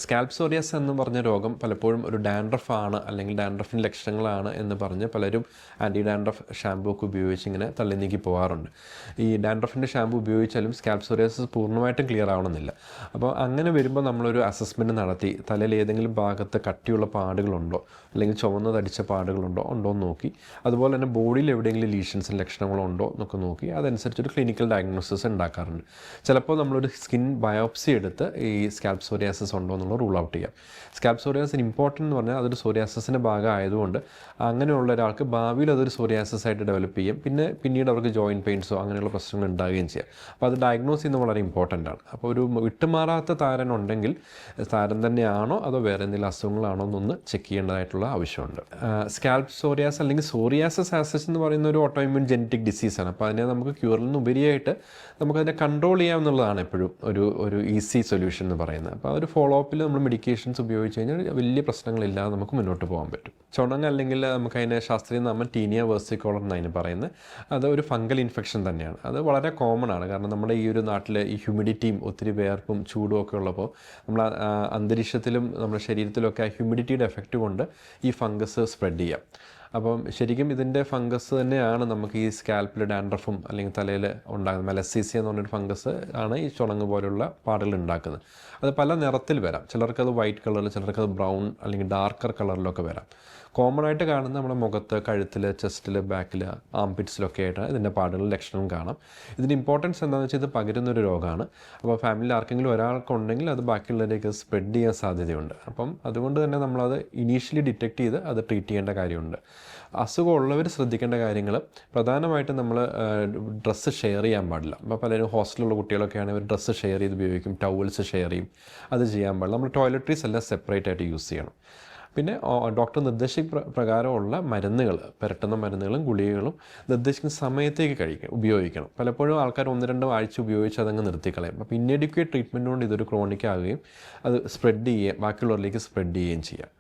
Scalp സോറിയാസ് എന്ന് പറഞ്ഞ രോഗം പലപ്പോഴും ഒരു ഡാൻഡ്രഫ് ആണ് അല്ലെങ്കിൽ ഡാൻഡ്രഫിൻ്റെ ലക്ഷണങ്ങളാണ് എന്ന് പറഞ്ഞ് പലരും ആൻറ്റി ഡാൻഡ്രഫ് ഷാമ്പൂ ഒക്കെ ഉപയോഗിച്ച് ഇങ്ങനെ തള്ളി നീക്കി പോകാറുണ്ട്. ഈ ഡാൻഡ്രഫിൻ്റെ ഷാമ്പൂ ഉപയോഗിച്ചാലും സ്കാൽപ് സോറിയാസിസ് പൂർണ്ണമായിട്ടും ക്ലിയർ ആവണമെന്നില്ല. അപ്പോൾ അങ്ങനെ വരുമ്പോൾ നമ്മളൊരു അസസ്മെൻറ്റ് നടത്തി തലയിൽ ഏതെങ്കിലും ഭാഗത്ത് കട്ടിയുള്ള പാടുകളുണ്ടോ അല്ലെങ്കിൽ ചുവന്ന് തടിച്ച പാടുകളുണ്ടോ എന്ന് നോക്കി, അതുപോലെ തന്നെ ബോഡിയിൽ എവിടെയെങ്കിലും ലീഷൻസിൻ്റെ ലക്ഷണങ്ങളോ ഉണ്ടോ എന്നൊക്കെ നോക്കി അതനുസരിച്ചൊരു ക്ലിനിക്കൽ ഡയഗ്നോസിസ് ഉണ്ടാക്കാറുണ്ട്. ചിലപ്പോൾ നമ്മളൊരു സ്കിൻ ബയോപ്സി എടുത്ത് ഈ സ്കാൽപ് സോറിയാസിസ് ഉണ്ടോ എന്നുള്ള റൂൾ ഔട്ട് ചെയ്യാം. സ്കാൽപ് സോറിയാസിന് ഇമ്പോർട്ടൻ്റ് എന്ന് പറഞ്ഞാൽ അതൊരു സോറിയാസിൻ്റെ ഭാഗമായതുകൊണ്ട് അങ്ങനെയുള്ള ഒരാൾക്ക് ഭാവിയിൽ അതൊരു സോറിയാസിസ് ആയിട്ട് ഡെവലപ്പ് ചെയ്യും. പിന്നീട് അവർക്ക് ജോയിൻറ്റ് പെയിൻസോ അങ്ങനെയുള്ള പ്രശ്നങ്ങൾ ഉണ്ടാവുകയും ചെയ്യാം. അപ്പോൾ അത് ഡയഗ്നോസ് ചെയ്യുന്നത് വളരെ ഇമ്പോർട്ടൻ്റ് ആണ്. അപ്പോൾ ഒരു വിട്ടുമാറാത്ത താരൻ ഉണ്ടെങ്കിൽ താരൻ തന്നെയാണോ അതോ വേറെ എന്തെങ്കിലും അസുഖങ്ങളാണോ എന്നൊന്ന് ചെക്ക് ചെയ്യേണ്ടതായിട്ടുള്ള ആവശ്യമുണ്ട്. സ്കാൽപ് സോറിയാസ് അല്ലെങ്കിൽ സോറിയാസിസ് ആസിസ് എന്ന് പറയുന്ന ഒരു ഓട്ടോഇമ്യൂൺ ജെനറ്റിക് ഡിസീസാണ്. അപ്പോൾ അതിനെ നമുക്ക് ക്യൂറിൽ നിന്ന് ഉപരിയായിട്ട് നമുക്കതിനെ കൺട്രോൾ ചെയ്യാമെന്നുള്ളതാണ് എപ്പോഴും ഒരു ഈസി സൊല്യൂഷൻ എന്ന് പറയുന്നത്. അപ്പോൾ ആ ഒരു ഫോളോ അപ്പിൽ നമ്മൾ മെഡിക്കേഷൻസ് ഉപയോഗിച്ച് കഴിഞ്ഞാൽ വലിയ പ്രശ്നങ്ങളില്ലാതെ നമുക്ക് മുന്നോട്ട് പോകാൻ പറ്റും. ചുണങ്ങ് അല്ലെങ്കിൽ നമുക്കതിനെ ശാസ്ത്രീയ നാമം ടീനിയ വെർസിക്കോളർ എന്നതിന് പറയുന്നത് അത് ഒരു ഫംഗൽ ഇൻഫെക്ഷൻ തന്നെയാണ്. അത് വളരെ കോമൺ ആണ്. കാരണം നമ്മുടെ ഈ ഒരു നാട്ടിൽ ഈ ഹ്യൂമിഡിറ്റിയും ഒത്തിരി വേർപ്പും ചൂടും ഒക്കെ ഉള്ളപ്പോൾ നമ്മൾ അന്തരീക്ഷത്തിലും നമ്മുടെ ശരീരത്തിലൊക്കെ ആ ഹ്യൂമിഡിറ്റിയുടെ എഫക്റ്റ് കൊണ്ട് ഈ ഫംഗസ് സ്പ്രെഡ് ചെയ്യാം. അപ്പം ശരിക്കും ഇതിൻ്റെ ഫംഗസ് തന്നെയാണ് നമുക്ക് ഈ സ്കാൽപ്പിൽ ഡാൻഡ്രഫും അല്ലെങ്കിൽ തലയിൽ ഉണ്ടാകുന്നത്. മെലസീസിയ എന്ന് പറഞ്ഞൊരു ഫംഗസ് ആണ് ഈ ചുണങ്ങ് പോലുള്ള പാടുകൾ ഉണ്ടാക്കുന്നത്. അത് പല നിറത്തിൽ വരാം. ചിലർക്കത് വൈറ്റ് കളറിൽ, ചിലർക്കത് ബ്രൗൺ അല്ലെങ്കിൽ ഡാർക്കർ കളറിലൊക്കെ വരാം. കോമൺ ആയിട്ട് കാണുന്ന നമ്മുടെ മുഖത്ത്, കഴുത്തിൽ, ചെസ്റ്റിൽ, ബാക്കിൽ, ആംപിറ്റ്സിലൊക്കെ ആയിട്ട് ഇതിൻ്റെ പാടുകൾ ലക്ഷണം കാണാം. ഇതിൻ്റെ ഇമ്പോർട്ടൻസ് എന്താണെന്ന് വെച്ചാൽ ഇത് പകരുന്നൊരു രോഗമാണ്. അപ്പോൾ ഫാമിലിയിൽ ആർക്കെങ്കിലും ഒരാൾക്കുണ്ടെങ്കിൽ അത് ബാക്കിയുള്ളവരേക്ക് സ്പ്രെഡ് ചെയ്യാൻ സാധ്യതയുണ്ട്. അപ്പം അതുകൊണ്ട് തന്നെ നമ്മളത് ഇനീഷ്യലി ഡിറ്റക്ട് ചെയ്ത് അത് ട്രീറ്റ് ചെയ്യേണ്ട കാര്യമുണ്ട്. അസുഖമുള്ളവർ ശ്രദ്ധിക്കേണ്ട കാര്യങ്ങൾ പ്രധാനമായിട്ടും നമ്മൾ ഡ്രസ്സ് ഷെയർ ചെയ്യാൻ പാടില്ല. അപ്പോൾ പലരും ഹോസ്റ്റലിലുള്ള കുട്ടികളൊക്കെ ആണെങ്കിൽ അവർ ഡ്രസ്സ് ഷെയർ ചെയ്ത് ഉപയോഗിക്കും, ടവൽസ് ഷെയർ ചെയ്യും. അത് ചെയ്യാൻ പാടില്ല. നമ്മൾ ടോയ്ലറ്ററീസ് എല്ലാം സെപ്പറേറ്റ് ആയിട്ട് യൂസ് ചെയ്യണം. പിന്നെ ഡോക്ടർ പ്രകാരമുള്ള മരുന്നുകൾ, പുരട്ടുന്ന മരുന്നുകളും ഗുളികകളും നിർദ്ദേശിക്കുന്ന സമയത്തേക്ക് ഉപയോഗിക്കണം. പലപ്പോഴും ആൾക്കാർ 1-2 ആഴ്ച ഉപയോഗിച്ച് അതങ്ങ് നിർത്തിക്കളയും. അപ്പോൾ ഇന്നഡിക്വേറ്റ് ട്രീറ്റ്മെൻറ്റ് കൊണ്ട് ഇതൊരു ക്രോണിക് ആകുകയും അത് സ്പ്രെഡ് ചെയ്യുകയും ബാക്കിയുള്ളവരിലേക്ക് സ്പ്രെഡ് ചെയ്യുകയും ചെയ്യാം.